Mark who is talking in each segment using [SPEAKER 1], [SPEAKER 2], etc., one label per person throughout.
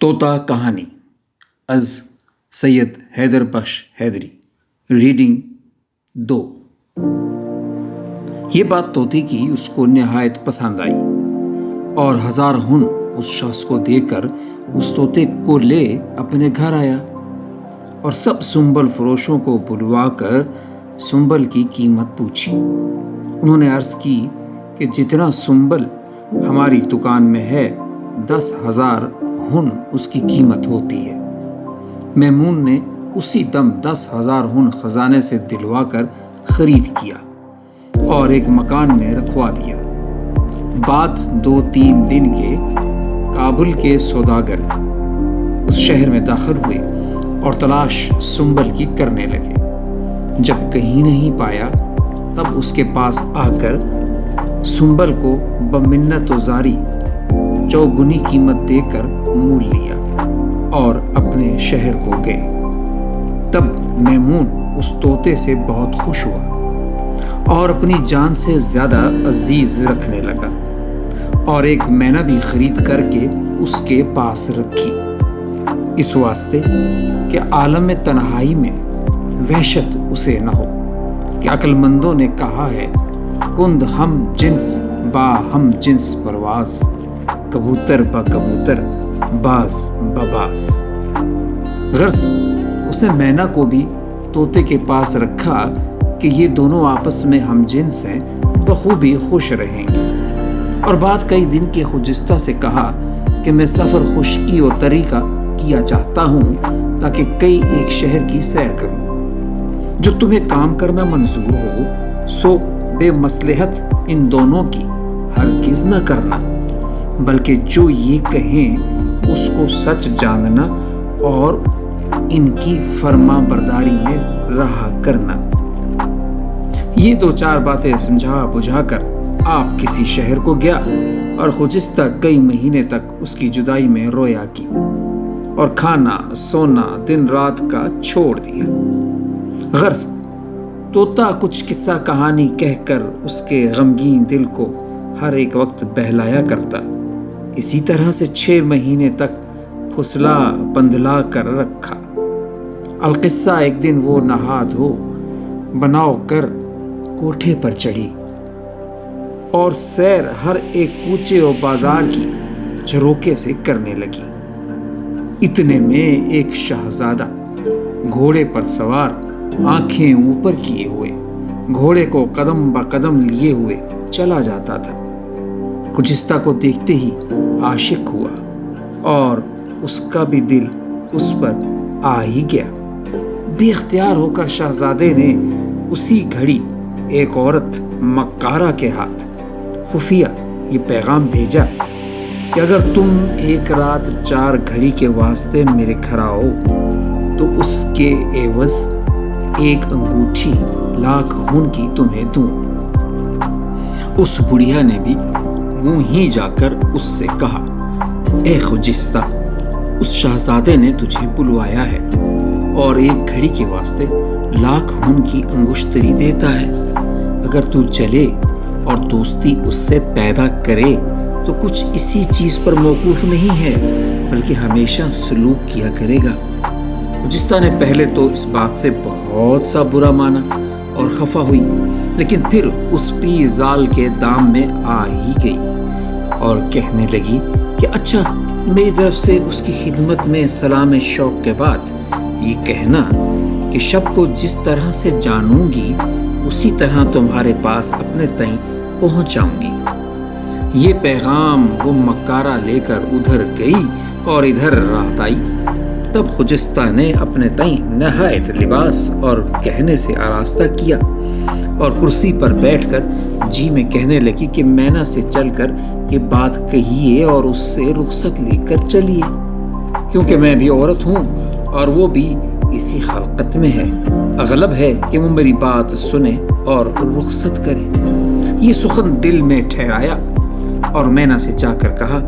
[SPEAKER 1] طوطا کہانی از سید حیدر بخش حیدری ریڈنگ 2۔ یہ بات طوطے کی اس کو نہایت پسند آئی اور ہزار ہن اس شخص کو دے کر اس طوطے کو لے اپنے گھر آیا اور سب سنبل فروشوں کو بلوا کر سنبل کی قیمت پوچھی۔ انہوں نے عرض کی کہ جتنا سنبل ہماری دکان میں ہے 10,000 ہن اس کی قیمت ہوتی ہے۔ میمون نے اسی دم 10,000 ہن خزانے سے دلوا کر خرید کیا اور ایک مکان میں رکھوا دیا۔ بعد 2-3 دن کے کابل کے سوداگر اس شہر میں داخل ہوئے اور تلاش سنبل کی کرنے لگے۔ جب کہیں نہیں پایا تب اس کے پاس آ کر سنبل کو بمنت و زاری چوگنی قیمت دے کر مول لیا اور اپنے شہر کو گئے۔ تب میمون اس طوطے سے بہت خوش ہوا اور اپنی جان سے زیادہ عزیز رکھنے لگا اور ایک مینا بھی خرید کر کے اس کے پاس رکھی، اس واسطے کہ عالم تنہائی میں وحشت اسے نہ ہو۔ کہ عقل مندوں نے کہا ہے کند ہم جنس با ہم جنس پرواز، کبوتر با کبوتر باز بباز۔ غرض اس نے مینا کو بھی طوطے کے پاس رکھا کہ یہ دونوں آپس میں ہم جنس ہیں، بخوبی خوش رہیں گے۔ اور بعد کئی دن کے خجستہ سے کہا کہ میں سفر خشکی و طریقہ کیا چاہتا ہوں تاکہ کئی ایک شہر کی سیر کروں۔ جو تمہیں کام کرنا منظور ہو سو بے مصلحت ان دونوں کی ہرگز نہ کرنا، بلکہ جو یہ کہیں اس کو سچ جاننا اور ان کی فرما برداری میں رہا کرنا۔ یہ 2-4 باتیں سمجھا بجھا کر آپ کسی شہر کو گیا اور خجستہ کئی مہینے تک اس کی جدائی میں رویا کی اور کھانا سونا دن رات کا چھوڑ دیا۔ غرض طوطا کچھ قصہ کہانی کہہ کر اس کے غمگین دل کو ہر ایک وقت بہلایا کرتا۔ اسی طرح سے 6 مہینے تک پھسلا پندلا کر رکھا۔ القصہ ایک دن وہ نہا دھو بناؤ کر کوٹھے پر چڑھی اور سیر ہر ایک کوچے و بازار کی جھروکے سے کرنے لگی۔ اتنے میں ایک شہزادہ گھوڑے پر سوار آنکھیں اوپر کیے ہوئے گھوڑے کو قدم با قدم لیے ہوئے چلا جاتا تھا۔ خجستہ کو دیکھتے ہی عاشق ہوا اور اس کا بھی دل اس پر آ ہی گیا۔ بے اختیار ہو کر شہزادے نے اسی گھڑی ایک عورت مکارہ کے ہاتھ خفیہ یہ پیغام بھیجا کہ اگر تم ایک رات 4 گھڑی کے واسطے میرے گھر آؤ تو اس کے عوض ایک انگوٹھی 1,00,000 ہن کی تمہیں دوں۔ اس بڑھیا نے بھی منہ ہی جا کر اس سے کہا، اے خجستہ، اس شہزادے نے تجھے بلوایا ہے اور ایک گھڑی کے واسطے 1,00,000 ہن کی انگشتری دیتا ہے۔ اگر تو چلے اور دوستی اس سے پیدا کرے تو کچھ اسی چیز پر موقوف نہیں ہے بلکہ ہمیشہ سلوک کیا کرے گا۔ خجستہ نے پہلے تو اس بات سے بہت سا برا مانا اور خفا ہوئی، لیکن پھر اس پیر زال کے دام میں آ ہی گئی اور کہنے لگی کہ اچھا، میری طرف سے اس کی خدمت میں سلام شوق کے بعد یہ کہنا کہ شب کو جس طرح سے جانوں گی اسی طرح تمہارے پاس اپنے تئیں پہنچ جاؤں گی۔ یہ پیغام وہ مکارہ لے کر ادھر گئی اور ادھر رات آئی۔ تب خجستہ نے اپنے تئیں نہایت لباس اور کہنے سے آراستہ کیا اور کرسی پر بیٹھ کر جی میں کہنے لگی کہ مینا سے چل کر یہ بات کہیے اور اس سے رخصت لے کر چلیے، کیونکہ میں بھی عورت ہوں اور وہ بھی اسی خلقت میں ہے۔ اغلب ہے کہ وہ میری بات سنے اور رخصت کرے۔ یہ سخن دل میں ٹھہرایا اور مینا سے جا کر کہا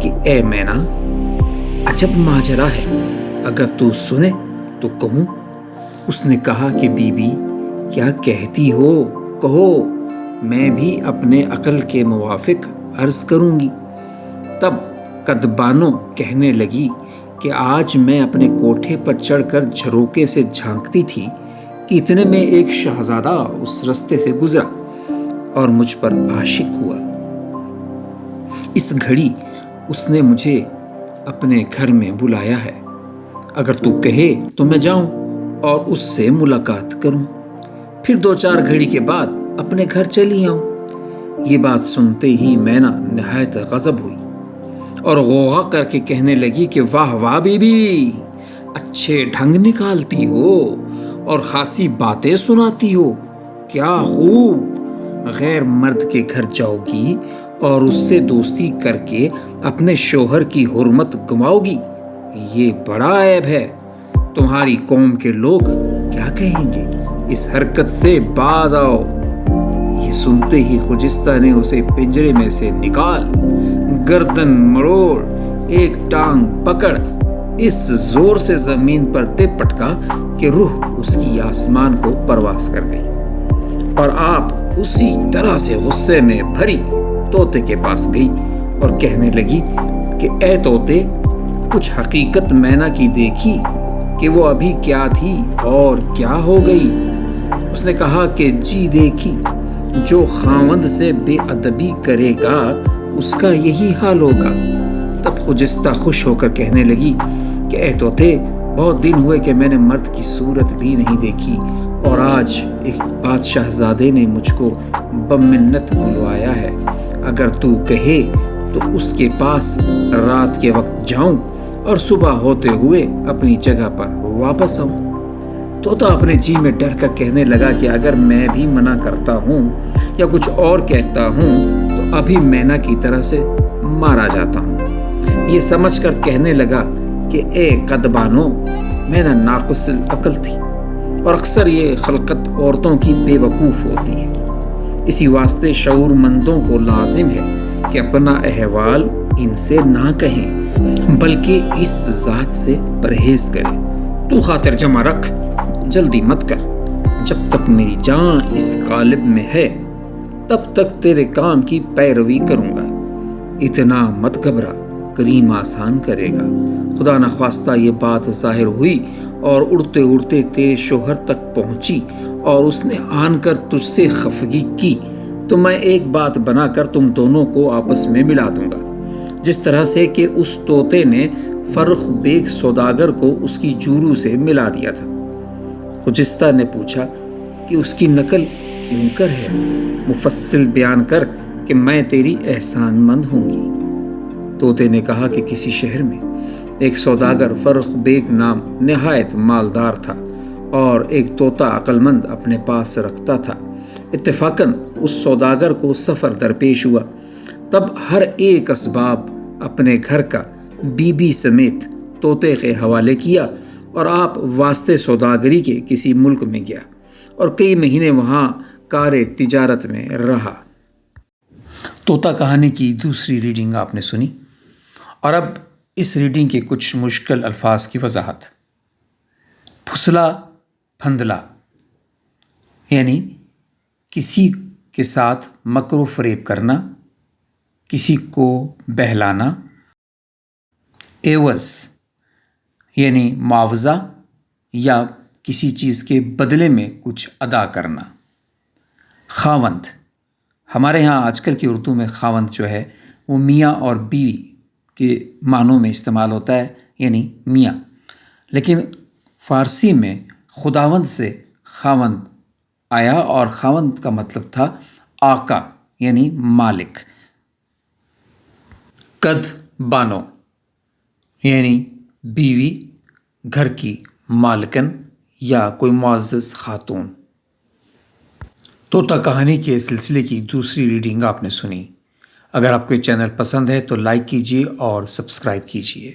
[SPEAKER 1] کہ اے مینا، عجب ماجرا ہے، اگر تو سنے تو کہوں۔ اس نے کہا کہ بی بی کیا کہتی ہو، کہو، میں بھی اپنے عقل کے موافق عرض کروں گی۔ تب کدبانو کہنے لگی کہ آج میں اپنے کوٹھے پر چڑھ کر جھروکے سے جھانکتی تھی کہ اتنے میں ایک شہزادہ اس رستے سے گزرا اور مجھ پر عاشق ہوا۔ اس گھڑی اس نے مجھے اپنے گھر میں بلایا ہے۔ اگر تو کہے تو میں جاؤں اور اس سے ملاقات کروں، پھر 2-4 گھڑی کے بعد اپنے گھر چلی آؤں۔ یہ بات سنتے ہی مینا نہایت غضب ہوئی اور غوغا کر کے کہنے لگی کہ واہ واہ بی بی، اچھے ڈھنگ نکالتی ہو اور خاصی باتیں سناتی ہو، کیا خوب! غیر مرد کے گھر جاؤ گی اور اس سے دوستی کر کے اپنے شوہر کی حرمت گنواؤ گی، یہ بڑا عیب ہے۔ تمہاری قوم کے لوگ کیا کہیں گے؟ اس حرکت سے باز آؤ۔ یہ سنتے ہی خجستہ نے اسے پنجرے میں سے نکال، گردن مروڑ، ایک ٹانگ پکڑ اس زور سے زمین پر دے پٹکا کہ روح اس کی آسمان کو پرواز کر گئی، اور آپ اسی طرح سے غصے میں بھری طوطے کے پاس گئی اور کہنے لگی کہ اے طوطے، کچھ حقیقت مینا کی دیکھی کہ وہ ابھی کیا تھی اور کیا ہو گئی؟ اس نے کہا کہ جی دیکھی، جو خاوند سے بے ادبی کرے گا اس کا یہی حال ہوگا۔ تب خجستہ خوش ہو کر کہنے لگی کہ اے طوطے، بہت دن ہوئے کہ میں نے مرد کی صورت بھی نہیں دیکھی، اور آج ایک بادشاہ زادے نے مجھ کو بمنت بلوایا ہے۔ اگر تو کہے تو اس کے پاس رات کے وقت جاؤں اور صبح ہوتے ہوئے اپنی جگہ پر واپس آؤں۔ طوطا اپنے جی میں ڈر کر کہنے لگا کہ اگر میں بھی منع کرتا ہوں یا کچھ اور کہتا ہوں تو ابھی مینا کی طرح سے مارا جاتا ہوں۔ یہ سمجھ کر کہنے لگا کہ اے قدبانو، مینا ناقص العقل تھی، اور اکثر یہ خلقت عورتوں کی بے وقوف ہوتی ہے۔ اسی واسطے شعور مندوں کو لازم ہے کہ اپنا احوال ان سے نہ کہیں، بلکہ اس ذات سے پرہیز کریں۔ تو خاطر جمع رکھ، جلدی مت کر، جب تک میری جان اس قالب میں ہے تب تک تیرے کام کی پیروی کروں گا۔ اتنا مت گھبرا، کریم آسان کرے گا۔ خدا نخواستہ یہ بات ظاہر ہوئی اور اڑتے اڑتے تیرے شوہر تک پہنچی اور اس نے آن کر تجھ سے خفگی کی، تو میں ایک بات بنا کر تم دونوں کو آپس میں ملا دوں گا، جس طرح سے کہ اس طوطے نے فرخ بیگ سوداگر کو اس کی جورو سے ملا دیا تھا۔ خجستہ نے پوچھا کہ اس کی نقل کیوں کر ہے؟ مفصل بیان کر کہ میں تیری احسان مند ہوں گی۔ طوطے نے کہا کہ کسی شہر میں ایک سوداگر فرخ بیگ نام نہایت مالدار تھا، اور ایک طوطا عقل مند اپنے پاس رکھتا تھا۔ اتفاقاً اس سوداگر کو سفر درپیش ہوا، تب ہر ایک اسباب اپنے گھر کا بی بی سمیت طوطے کے حوالے کیا، اور آپ واسطے سوداگری کے کسی ملک میں گیا اور کئی مہینے وہاں کار تجارت میں رہا۔ طوطا کہانی کی دوسری ریڈنگ آپ نے سنی، اور اب اس ریڈنگ کے کچھ مشکل الفاظ کی وضاحت۔ پھسلا پھندلا یعنی کسی کے ساتھ مکر و فریب کرنا، کسی کو بہلانا۔ عوض یعنی معاوضہ یا کسی چیز کے بدلے میں کچھ ادا کرنا۔ خاوند، ہمارے ہاں آج کل کی اردو میں خاوند جو ہے وہ میاں اور بیوی کے معنوں میں استعمال ہوتا ہے، یعنی میاں، لیکن فارسی میں خداوند سے خاوند آیا، اور خاوند کا مطلب تھا آقا یعنی مالک۔ قد بانو یعنی بیوی، گھر کی مالکن یا کوئی معزز خاتون۔ طوطا کہانی کے سلسلے کی دوسری ریڈنگ آپ نے سنی۔ اگر آپ کو یہ چینل پسند ہے تو لائک کیجیے اور سبسکرائب کیجیے۔